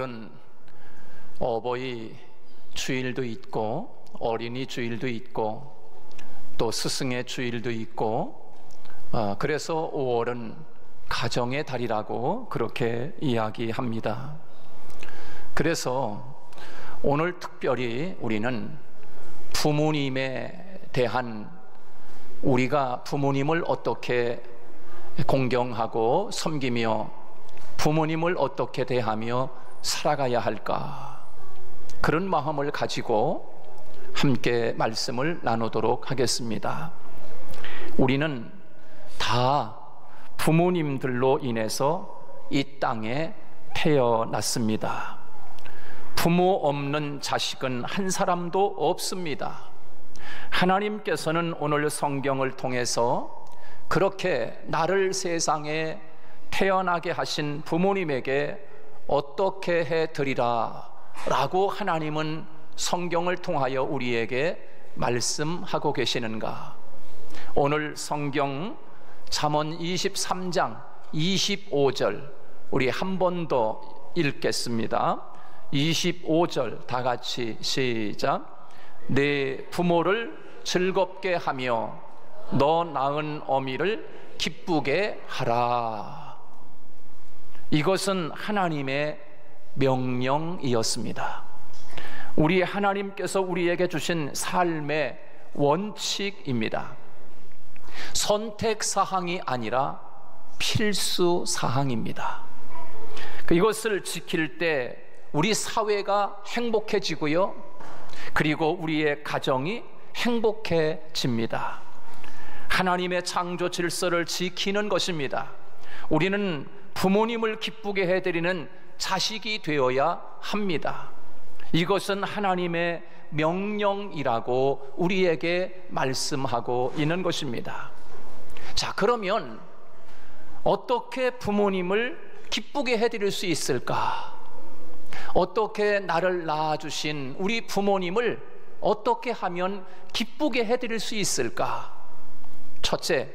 5월은 어버이 주일도 있고 어린이 주일도 있고 또 스승의 주일도 있고 그래서 5월은 가정의 달이라고 그렇게 이야기합니다. 그래서 오늘 특별히 우리는 부모님에 대한, 우리가 부모님을 어떻게 공경하고 섬기며 부모님을 어떻게 대하며 살아가야 할까, 그런 마음을 가지고 함께 말씀을 나누도록 하겠습니다. 우리는 다 부모님들로 인해서 이 땅에 태어났습니다. 부모 없는 자식은 한 사람도 없습니다. 하나님께서는 오늘 성경을 통해서 그렇게 나를 세상에 태어나게 하신 부모님에게 어떻게 해드리라 라고 하나님은 성경을 통하여 우리에게 말씀하고 계시는가. 오늘 성경 잠언 23장 25절 우리 한 번 더 읽겠습니다. 25절 다 같이 시작. 내 부모를 즐겁게 하며 너 낳은 어미를 기쁘게 하라. 이것은 하나님의 명령이었습니다. 우리 하나님께서 우리에게 주신 삶의 원칙입니다. 선택사항이 아니라 필수사항입니다. 이것을 지킬 때 우리 사회가 행복해지고요, 그리고 우리의 가정이 행복해집니다. 하나님의 창조 질서를 지키는 것입니다. 우리는 부모님을 기쁘게 해드리는 자식이 되어야 합니다. 이것은 하나님의 명령이라고 우리에게 말씀하고 있는 것입니다. 자, 그러면 어떻게 부모님을 기쁘게 해드릴 수 있을까? 어떻게 나를 낳아주신 우리 부모님을 어떻게 하면 기쁘게 해드릴 수 있을까? 첫째,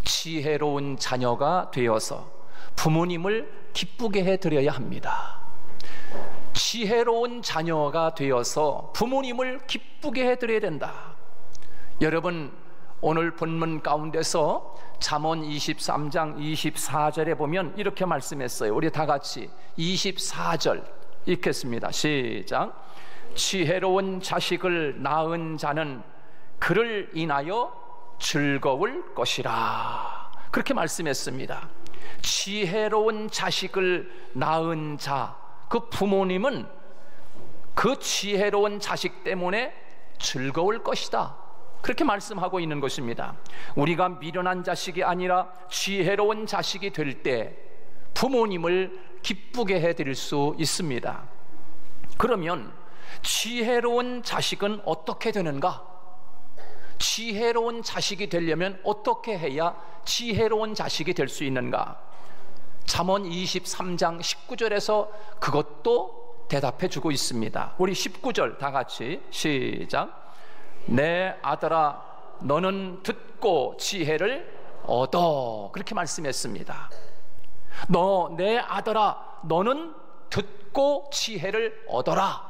지혜로운 자녀가 되어서 부모님을 기쁘게 해드려야 합니다. 지혜로운 자녀가 되어서 부모님을 기쁘게 해드려야 된다. 여러분, 오늘 본문 가운데서 잠언 23장 24절에 보면 이렇게 말씀했어요. 우리 다 같이 24절 읽겠습니다. 시작. 지혜로운 자식을 낳은 자는 그를 인하여 즐거울 것이라. 그렇게 말씀했습니다. 지혜로운 자식을 낳은 자, 그 부모님은 그 지혜로운 자식 때문에 즐거울 것이다. 그렇게 말씀하고 있는 것입니다. 우리가 미련한 자식이 아니라 지혜로운 자식이 될 때 부모님을 기쁘게 해드릴 수 있습니다. 그러면 지혜로운 자식은 어떻게 되는가? 지혜로운 자식이 되려면 어떻게 해야 지혜로운 자식이 될 수 있는가? 잠언 23장 19절에서 그것도 대답해 주고 있습니다. 우리 19절 다 같이 시작. 내 아들아 너는 듣고 지혜를 얻어. 그렇게 말씀했습니다. 내 아들아 너는 듣고 지혜를 얻어라.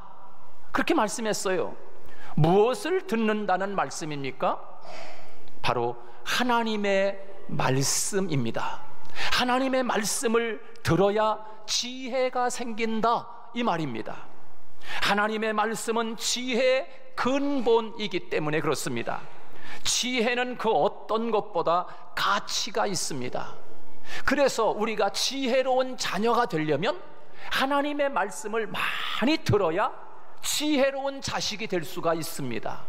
그렇게 말씀했어요. 무엇을 듣는다는 말씀입니까? 바로 하나님의 말씀입니다. 하나님의 말씀을 들어야 지혜가 생긴다, 이 말입니다. 하나님의 말씀은 지혜의 근본이기 때문에 그렇습니다. 지혜는 그 어떤 것보다 가치가 있습니다. 그래서 우리가 지혜로운 자녀가 되려면 하나님의 말씀을 많이 들어야 지혜로운 자식이 될 수가 있습니다.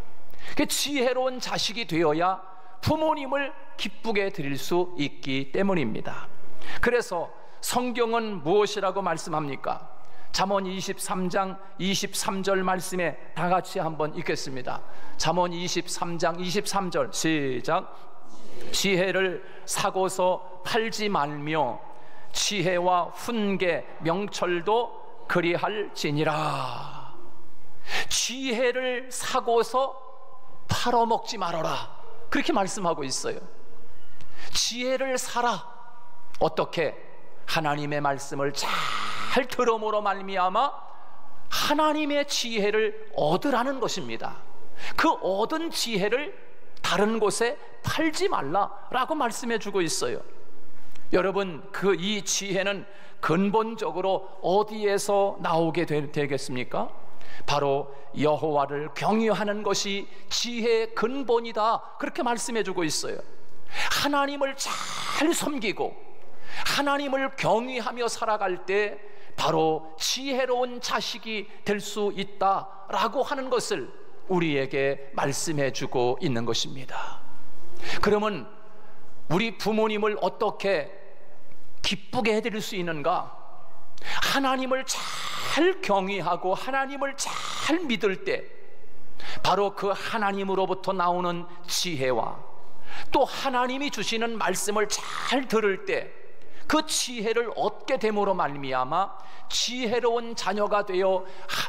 지혜로운 자식이 되어야 부모님을 기쁘게 드릴 수 있기 때문입니다. 그래서 성경은 무엇이라고 말씀합니까? 잠언 23장 23절 말씀에 다 같이 한번 읽겠습니다. 잠언 23장 23절 시작. 지혜를 사고서 팔지 말며 지혜와 훈계 명철도 그리할지니라. 지혜를 사고서 팔아먹지 말아라. 그렇게 말씀하고 있어요. 지혜를 사라. 어떻게? 하나님의 말씀을 잘 잘 들음으로 말미암아 하나님의 지혜를 얻으라는 것입니다. 그 얻은 지혜를 다른 곳에 팔지 말라라고 말씀해 주고 있어요. 여러분, 이 지혜는 근본적으로 어디에서 나오게 되겠습니까? 바로 여호와를 경외하는 것이 지혜의 근본이다, 그렇게 말씀해 주고 있어요. 하나님을 잘 섬기고 하나님을 경외하며 살아갈 때 바로 지혜로운 자식이 될 수 있다라고 하는 것을 우리에게 말씀해 주고 있는 것입니다. 그러면 우리 부모님을 어떻게 기쁘게 해드릴 수 있는가? 하나님을 잘 경외하고 하나님을 잘 믿을 때 바로 그 하나님으로부터 나오는 지혜와 또 하나님이 주시는 말씀을 잘 들을 때 그 지혜를 얻게 됨으로 말미암아 지혜로운 자녀가 되어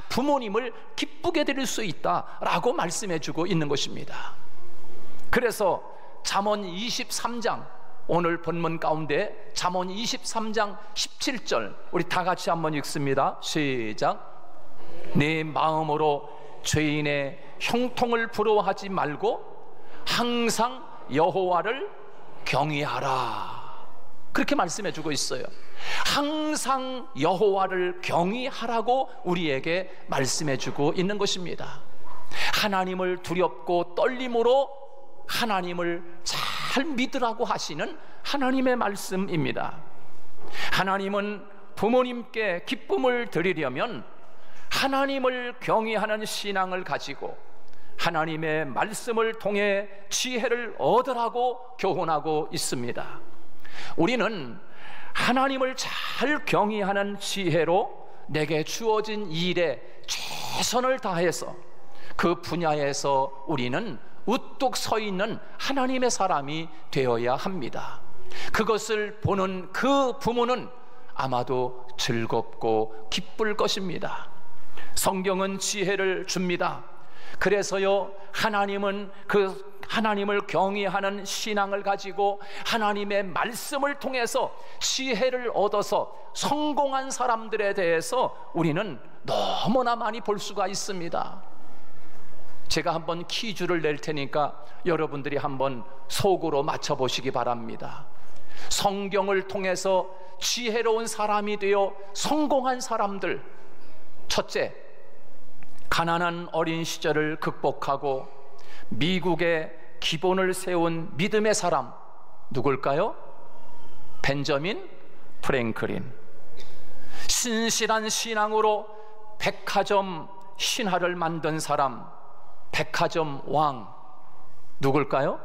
부모님을 기쁘게 드릴 수 있다라고 말씀해 주고 있는 것입니다. 그래서 잠언 23장, 오늘 본문 가운데 잠언 23장 17절 우리 다 같이 한번 읽습니다. 시작. 내 마음으로 죄인의 형통을 부러워하지 말고 항상 여호와를 경외하라, 그렇게 말씀해 주고 있어요. 항상 여호와를 경외하라고 우리에게 말씀해 주고 있는 것입니다. 하나님을 두렵고 떨림으로 하나님을 잘 믿으라고 하시는 하나님의 말씀입니다. 하나님은 부모님께 기쁨을 드리려면 하나님을 경외하는 신앙을 가지고 하나님의 말씀을 통해 지혜를 얻으라고 교훈하고 있습니다. 우리는 하나님을 잘 경외하는 지혜로 내게 주어진 일에 최선을 다해서 그 분야에서 우리는 우뚝 서 있는 하나님의 사람이 되어야 합니다. 그것을 보는 그 부모는 아마도 즐겁고 기쁠 것입니다. 성경은 지혜를 줍니다. 그래서요, 하나님은 그 하나님을 경외하는 신앙을 가지고 하나님의 말씀을 통해서 지혜를 얻어서 성공한 사람들에 대해서 우리는 너무나 많이 볼 수가 있습니다. 제가 한번 퀴즈를 낼 테니까 여러분들이 한번 속으로 맞춰보시기 바랍니다. 성경을 통해서 지혜로운 사람이 되어 성공한 사람들, 첫째, 가난한 어린 시절을 극복하고 미국의 기본을 세운 믿음의 사람, 누굴까요? 벤저민 프랭클린. 신실한 신앙으로 백화점 신화를 만든 사람, 백화점 왕, 누굴까요?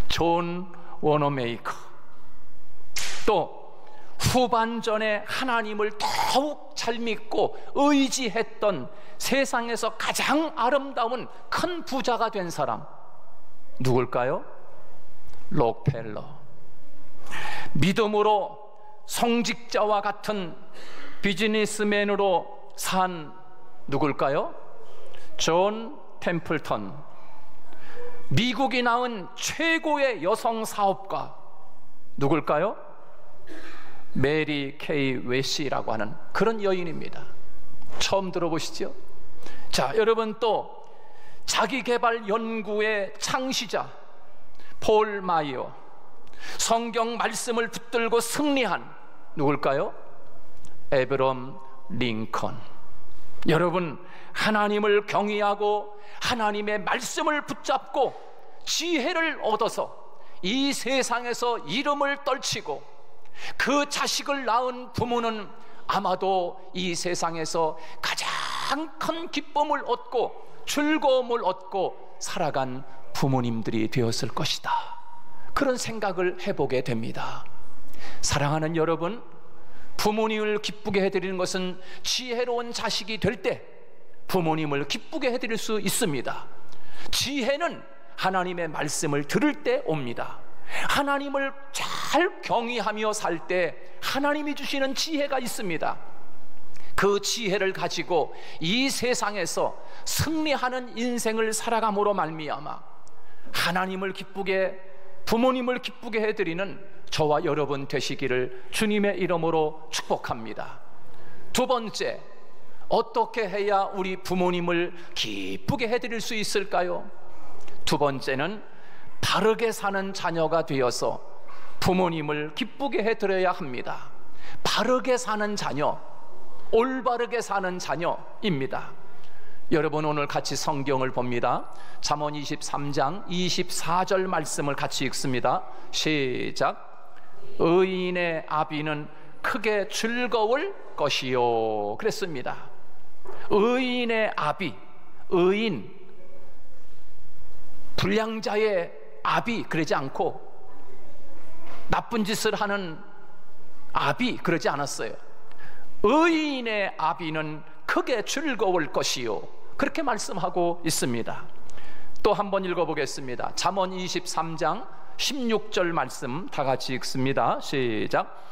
존 워너메이커. 또 후반전에 하나님을 더욱 잘 믿고 의지했던 세상에서 가장 아름다운 큰 부자가 된 사람, 누굴까요? 록펠러. 믿음으로 성직자와 같은 비즈니스맨으로 산 누굴까요? 존 템플턴. 미국이 낳은 최고의 여성 사업가 누굴까요? 메리 케이 웨시라고 하는 그런 여인입니다. 처음 들어보시죠? 자, 여러분, 또 자기개발 연구의 창시자 폴 마이어, 성경 말씀을 붙들고 승리한 누굴까요? 에브럼 링컨. 여러분, 하나님을 경외하고 하나님의 말씀을 붙잡고 지혜를 얻어서 이 세상에서 이름을 떨치고 그 자식을 낳은 부모는 아마도 이 세상에서 가장 큰 기쁨을 얻고 즐거움을 얻고 살아간 부모님들이 되었을 것이다, 그런 생각을 해보게 됩니다. 사랑하는 여러분, 부모님을 기쁘게 해드리는 것은 지혜로운 자식이 될 때 부모님을 기쁘게 해드릴 수 있습니다. 지혜는 하나님의 말씀을 들을 때 옵니다. 하나님을 잘 경외하며 살 때 하나님이 주시는 지혜가 있습니다. 그 지혜를 가지고 이 세상에서 승리하는 인생을 살아감으로 말미암아 하나님을 기쁘게 부모님을 기쁘게 해드리는 저와 여러분 되시기를 주님의 이름으로 축복합니다. 두 번째, 어떻게 해야 우리 부모님을 기쁘게 해드릴 수 있을까요? 두 번째는 바르게 사는 자녀가 되어서 부모님을 기쁘게 해드려야 합니다. 바르게 사는 자녀, 올바르게 사는 자녀입니다. 여러분, 오늘 같이 성경을 봅니다. 잠언 23장 24절 말씀을 같이 읽습니다. 시작. 의인의 아비는 크게 즐거울 것이요. 그랬습니다. 의인의 아비, 의인, 불량자의 아비 그러지 않고 나쁜 짓을 하는 아비 그러지 않았어요. 의인의 아비는 크게 즐거울 것이요, 그렇게 말씀하고 있습니다. 또 한번 읽어보겠습니다. 잠언 23장 16절 말씀 다 같이 읽습니다. 시작.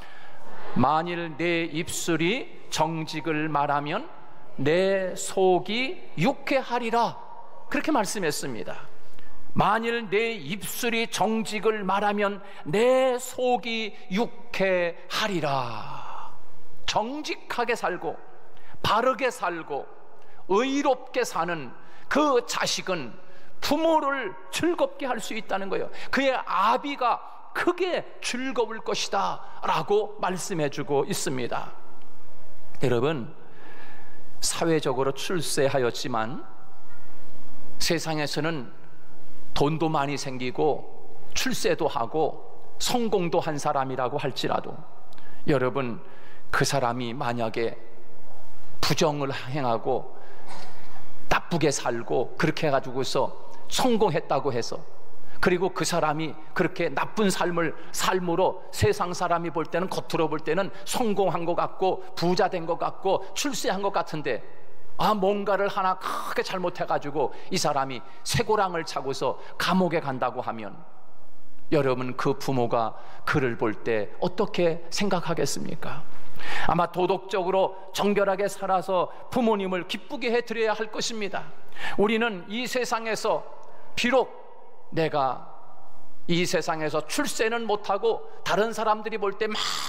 만일 내 입술이 정직을 말하면 내 속이 유쾌하리라, 그렇게 말씀했습니다. 만일 내 입술이 정직을 말하면 내 속이 유쾌하리라. 정직하게 살고 바르게 살고 의롭게 사는 그 자식은 부모를 즐겁게 할 수 있다는 거예요. 그의 아비가 크게 즐거울 것이다 라고 말씀해주고 있습니다. 여러분, 사회적으로 출세하였지만 세상에서는 돈도 많이 생기고 출세도 하고 성공도 한 사람이라고 할지라도, 여러분, 그 사람이 만약에 부정을 행하고 나쁘게 살고 그렇게 해가지고서 성공했다고 해서, 그리고 그 사람이 그렇게 나쁜 삶으로 세상 사람이 볼 때는, 겉으로 볼 때는 성공한 것 같고 부자 된 것 같고 출세한 것 같은데, 뭔가를 하나 크게 잘못해가지고 이 사람이 쇠고랑을 차고서 감옥에 간다고 하면, 여러분, 그 부모가 그를 볼 때 어떻게 생각하겠습니까? 아마 도덕적으로 정결하게 살아서 부모님을 기쁘게 해드려야 할 것입니다. 우리는 이 세상에서 비록 내가 이 세상에서 출세는 못하고 다른 사람들이 볼 때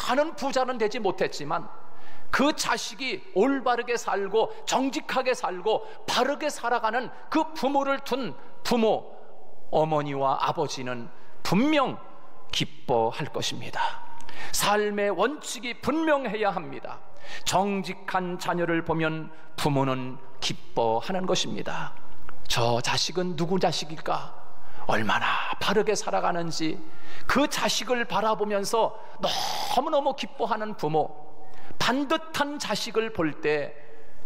많은 부자는 되지 못했지만, 그 자식이 올바르게 살고 정직하게 살고 바르게 살아가는 그 부모를 둔 부모, 어머니와 아버지는 분명 기뻐할 것입니다. 삶의 원칙이 분명해야 합니다. 정직한 자녀를 보면 부모는 기뻐하는 것입니다. 저 자식은 누구 자식일까? 얼마나 바르게 살아가는지 그 자식을 바라보면서 너무너무 기뻐하는 부모, 반듯한 자식을 볼 때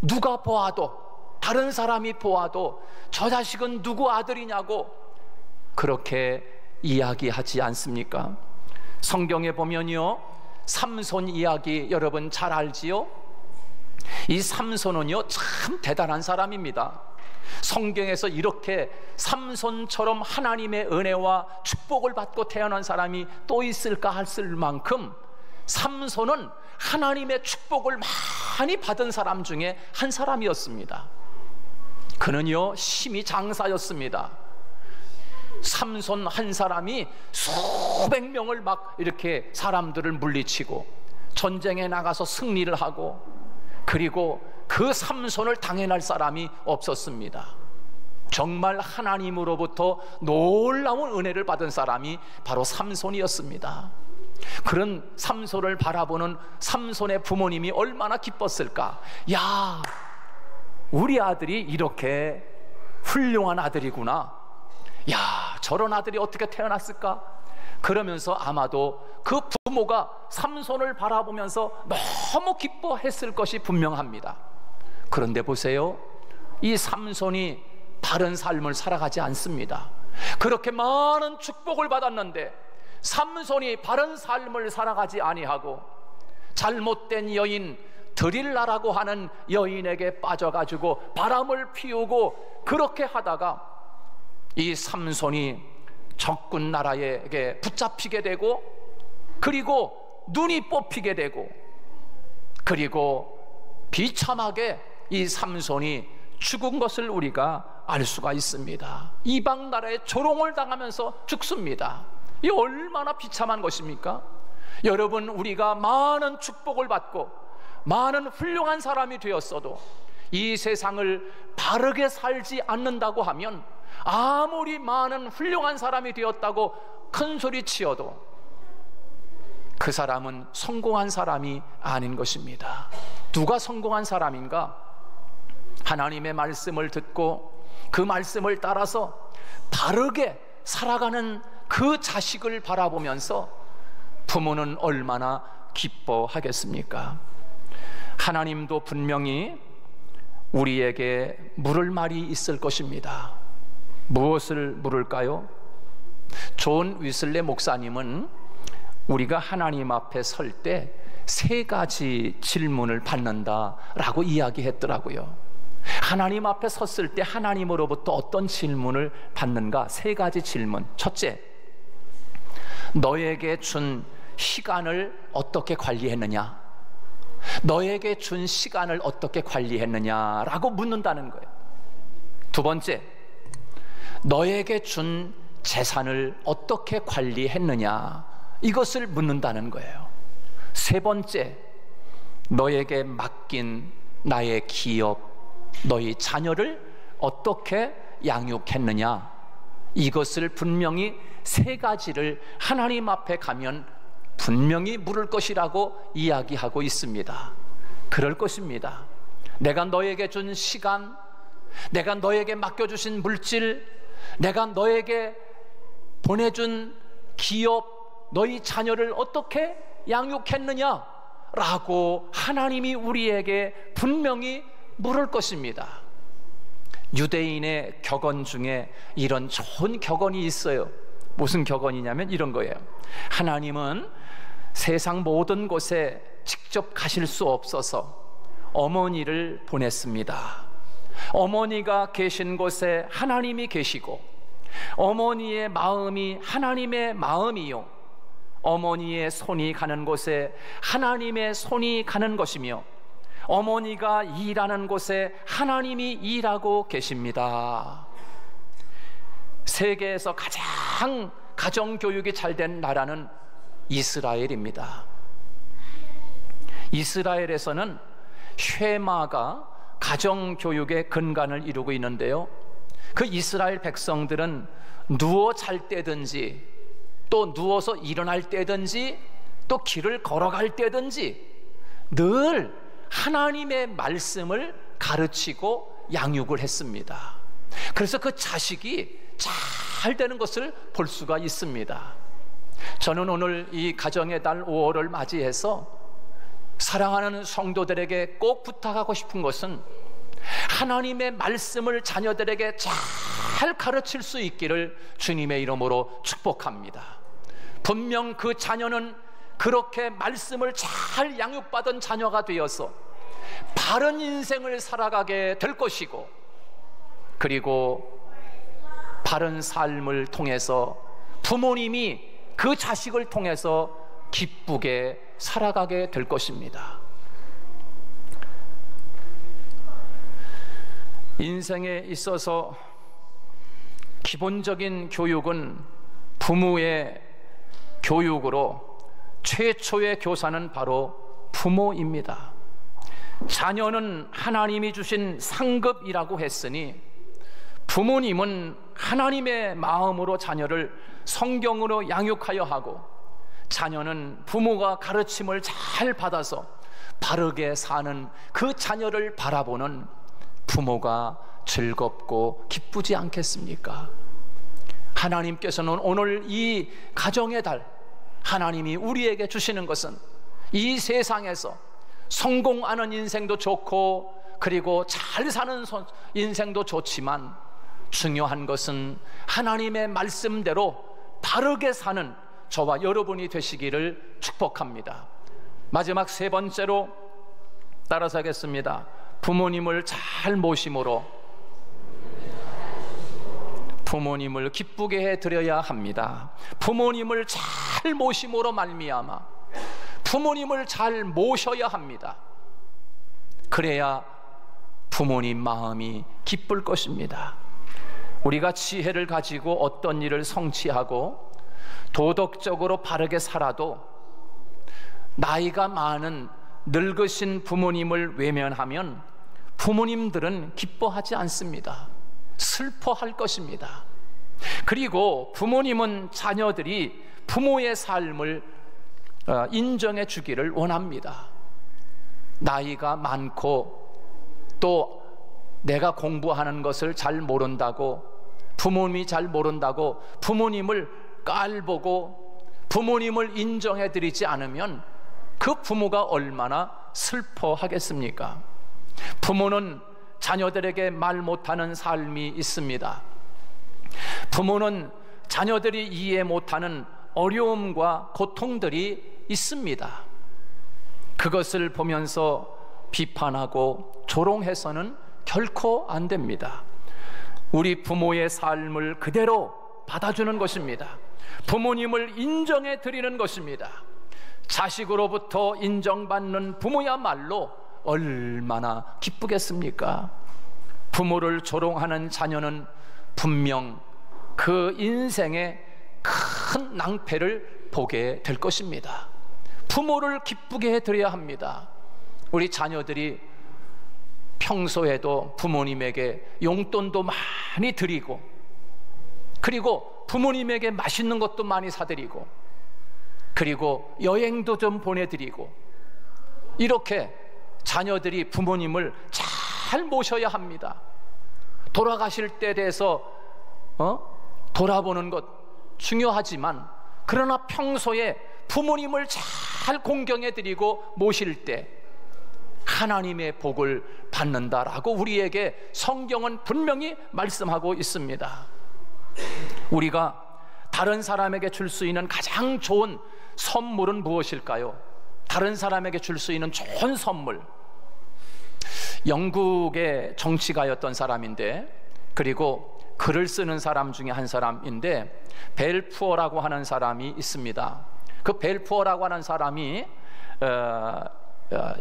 누가 보아도, 다른 사람이 보아도 저 자식은 누구 아들이냐고 그렇게 이야기하지 않습니까? 성경에 보면요, 삼손 이야기 여러분 잘 알지요? 이 삼손은요 참 대단한 사람입니다. 성경에서 이렇게 삼손처럼 하나님의 은혜와 축복을 받고 태어난 사람이 또 있을까 했을 만큼, 삼손은 하나님의 축복을 많이 받은 사람 중에 한 사람이었습니다. 그는요 심히 장사였습니다. 삼손 한 사람이 수백 명을 막 이렇게 사람들을 물리치고 전쟁에 나가서 승리를 하고, 그리고 그 삼손을 당해낼 사람이 없었습니다. 정말 하나님으로부터 놀라운 은혜를 받은 사람이 바로 삼손이었습니다. 그런 삼손을 바라보는 삼손의 부모님이 얼마나 기뻤을까. 야, 우리 아들이 이렇게 훌륭한 아들이구나, 야, 저런 아들이 어떻게 태어났을까? 그러면서 아마도 그 부모가 삼손을 바라보면서 너무 기뻐했을 것이 분명합니다. 그런데 보세요, 이 삼손이 바른 삶을 살아가지 않습니다. 그렇게 많은 축복을 받았는데 삼손이 바른 삶을 살아가지 아니하고 잘못된 여인 드릴라라고 하는 여인에게 빠져가지고 바람을 피우고, 그렇게 하다가 이 삼손이 적군 나라에게 붙잡히게 되고, 그리고 눈이 뽑히게 되고, 그리고 비참하게 이 삼손이 죽은 것을 우리가 알 수가 있습니다. 이방 나라에 조롱을 당하면서 죽습니다. 이 얼마나 비참한 것입니까? 여러분, 우리가 많은 축복을 받고 많은 훌륭한 사람이 되었어도 이 세상을 바르게 살지 않는다고 하면 아무리 많은 훌륭한 사람이 되었다고 큰 소리 치어도 그 사람은 성공한 사람이 아닌 것입니다. 누가 성공한 사람인가? 하나님의 말씀을 듣고 그 말씀을 따라서 바르게 살아가는 그 자식을 바라보면서 부모는 얼마나 기뻐하겠습니까? 하나님도 분명히 우리에게 물을 말이 있을 것입니다. 무엇을 물을까요? 존 위슬레 목사님은 우리가 하나님 앞에 설 때 3가지 질문을 받는다라고 이야기했더라고요. 하나님 앞에 섰을 때 하나님으로부터 어떤 질문을 받는가? 3가지 질문. 첫째, 너에게 준 시간을 어떻게 관리했느냐? 너에게 준 시간을 어떻게 관리했느냐라고 묻는다는 거예요. 두 번째, 너에게 준 재산을 어떻게 관리했느냐? 이것을 묻는다는 거예요. 세 번째, 너에게 맡긴 나의 기업, 너희 자녀를 어떻게 양육했느냐? 이것을 분명히 3가지를 하나님 앞에 가면 분명히 물을 것이라고 이야기하고 있습니다. 그럴 것입니다. 내가 너에게 준 시간, 내가 너에게 맡겨주신 물질, 내가 너에게 보내준 기업, 너희 자녀를 어떻게 양육했느냐? 라고 하나님이 우리에게 분명히 물을 것입니다. 유대인의 격언 중에 이런 좋은 격언이 있어요. 무슨 격언이냐면 이런 거예요. 하나님은 세상 모든 곳에 직접 가실 수 없어서 어머니를 보냈습니다. 어머니가 계신 곳에 하나님이 계시고 어머니의 마음이 하나님의 마음이요, 어머니의 손이 가는 곳에 하나님의 손이 가는 것이며 어머니가 일하는 곳에 하나님이 일하고 계십니다. 세계에서 가장 가정교육이 잘된 나라는 이스라엘입니다. 이스라엘에서는 쉐마가 가정교육의 근간을 이루고 있는데요, 그 이스라엘 백성들은 누워 잘 때든지 또 누워서 일어날 때든지 또 길을 걸어갈 때든지 늘 하나님의 말씀을 가르치고 양육을 했습니다. 그래서 그 자식이 잘 되는 것을 볼 수가 있습니다. 저는 오늘 이 가정의 달 5월을 맞이해서 사랑하는 성도들에게 꼭 부탁하고 싶은 것은 하나님의 말씀을 자녀들에게 잘 가르칠 수 있기를 주님의 이름으로 축복합니다. 분명 그 자녀는 그렇게 말씀을 잘 양육받은 자녀가 되어서 바른 인생을 살아가게 될 것이고, 그리고 바른 삶을 통해서 부모님이 그 자식을 통해서 기쁘게 살아가게 될 것입니다. 인생에 있어서 기본적인 교육은 부모의 교육으로 최초의 교사는 바로 부모입니다. 자녀는 하나님이 주신 상급이라고 했으니 부모님은 하나님의 마음으로 자녀를 성경으로 양육하여 하고, 자녀는 부모가 가르침을 잘 받아서 바르게 사는 그 자녀를 바라보는 부모가 즐겁고 기쁘지 않겠습니까? 하나님께서는 오늘 이 가정의 달, 하나님이 우리에게 주시는 것은 이 세상에서 성공하는 인생도 좋고 그리고 잘 사는 인생도 좋지만 중요한 것은 하나님의 말씀대로 바르게 사는 저와 여러분이 되시기를 축복합니다. 마지막 3번째로 따라서 하겠습니다. 부모님을 잘 모심으로 부모님을 기쁘게 해드려야 합니다. 부모님을 잘 모심으로 말미암아 부모님을 잘 모셔야 합니다. 그래야 부모님 마음이 기쁠 것입니다. 우리가 지혜를 가지고 어떤 일을 성취하고 도덕적으로 바르게 살아도 나이가 많은 늙으신 부모님을 외면하면 부모님들은 기뻐하지 않습니다. 슬퍼할 것입니다. 그리고 부모님은 자녀들이 부모의 삶을 인정해 주기를 원합니다. 나이가 많고 또 내가 공부하는 것을 잘 모른다고, 부모님이 잘 모른다고 부모님을 깔보고 부모님을 인정해 드리지 않으면 그 부모가 얼마나 슬퍼하겠습니까? 부모는 자녀들에게 말 못하는 삶이 있습니다. 부모는 자녀들이 이해 못하는 어려움과 고통들이 있습니다. 그것을 보면서 비판하고 조롱해서는 결코 안 됩니다. 우리 부모의 삶을 그대로 받아주는 것입니다. 부모님을 인정해 드리는 것입니다. 자식으로부터 인정받는 부모야말로 얼마나 기쁘겠습니까? 부모를 조롱하는 자녀는 분명 그 인생에 큰 낭패를 보게 될 것입니다. 부모를 기쁘게 해드려야 합니다. 우리 자녀들이 평소에도 부모님에게 용돈도 많이 드리고, 그리고 부모님에게 맛있는 것도 많이 사드리고, 그리고 여행도 좀 보내드리고, 이렇게 자녀들이 부모님을 잘 모셔야 합니다. 돌아가실 때에 대해서 돌아보는 것 중요하지만, 그러나 평소에 부모님을 잘 공경해드리고 모실 때 하나님의 복을 받는다라고 우리에게 성경은 분명히 말씀하고 있습니다. 우리가 다른 사람에게 줄 수 있는 가장 좋은 선물은 무엇일까요? 다른 사람에게 줄 수 있는 좋은 선물, 영국의 정치가였던 사람인데, 그리고 글을 쓰는 사람 중에 한 사람인데, 벨푸어라고 하는 사람이 있습니다. 그 벨푸어라고 하는 사람이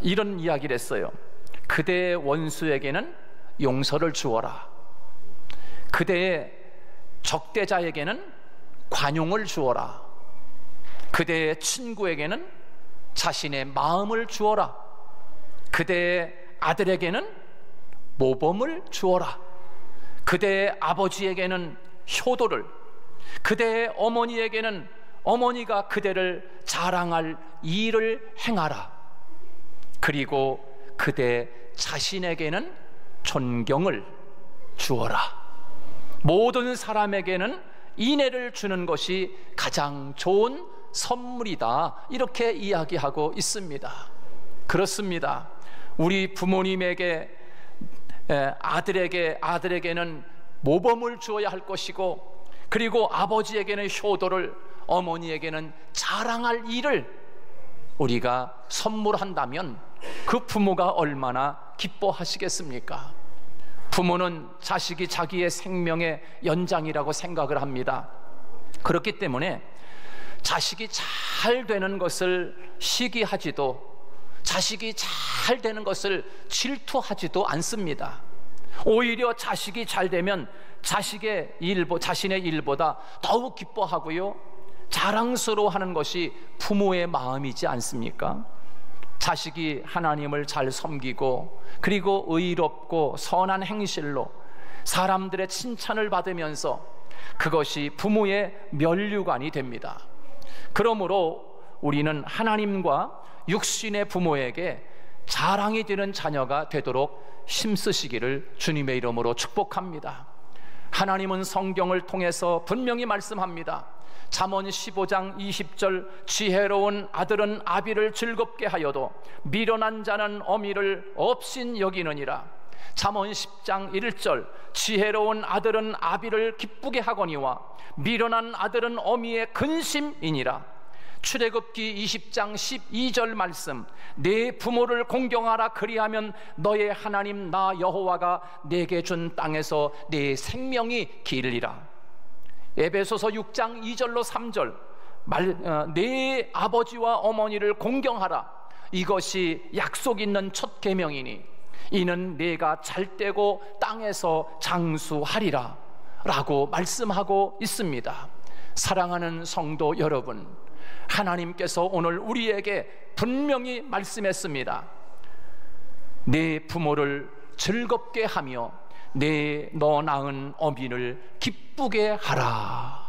이런 이야기를 했어요. 그대의 원수에게는 용서를 주어라. 그대의 적대자에게는 관용을 주어라. 그대의 친구에게는 자신의 마음을 주어라. 그대의 아들에게는 모범을 주어라. 그대의 아버지에게는 효도를, 그대의 어머니에게는 어머니가 그대를 자랑할 일을 행하라. 그리고 그대 자신에게는 존경을 주어라. 모든 사람에게는 인애를 주는 것이 가장 좋은 선물이다, 이렇게 이야기하고 있습니다. 그렇습니다. 우리 부모님에게 아들에게는 모범을 주어야 할 것이고, 그리고 아버지에게는 효도를, 어머니에게는 자랑할 일을 우리가 선물한다면 그 부모가 얼마나 기뻐하시겠습니까? 부모는 자식이 자기의 생명의 연장이라고 생각을 합니다. 그렇기 때문에 자식이 잘 되는 것을 시기하지도, 자식이 잘 되는 것을 질투하지도 않습니다. 오히려 자식이 잘 되면 자신의 일보다 더욱 기뻐하고요, 자랑스러워하는 것이 부모의 마음이지 않습니까? 자식이 하나님을 잘 섬기고, 그리고 의롭고 선한 행실로 사람들의 칭찬을 받으면서 그것이 부모의 면류관이 됩니다. 그러므로 우리는 하나님과 육신의 부모에게 자랑이 되는 자녀가 되도록 힘쓰시기를 주님의 이름으로 축복합니다. 하나님은 성경을 통해서 분명히 말씀합니다. 잠언 15장 20절, 지혜로운 아들은 아비를 즐겁게 하여도 미련한 자는 어미를 업신 여기느니라. 잠언 10장 1절, 지혜로운 아들은 아비를 기쁘게 하거니와 미련한 아들은 어미의 근심이니라. 출애굽기 20장 12절 말씀, 내 부모를 공경하라. 그리하면 너의 하나님 나 여호와가 내게 준 땅에서 내 생명이 길리라. 에베소서 6장 2절로 3절, 내 아버지와 어머니를 공경하라. 이것이 약속 있는 첫 계명이니 이는 내가 잘되고 땅에서 장수하리라 라고 말씀하고 있습니다. 사랑하는 성도 여러분, 하나님께서 오늘 우리에게 분명히 말씀했습니다. 내 부모를 즐겁게 하며 너 낳은 어민을 기쁘게 하라.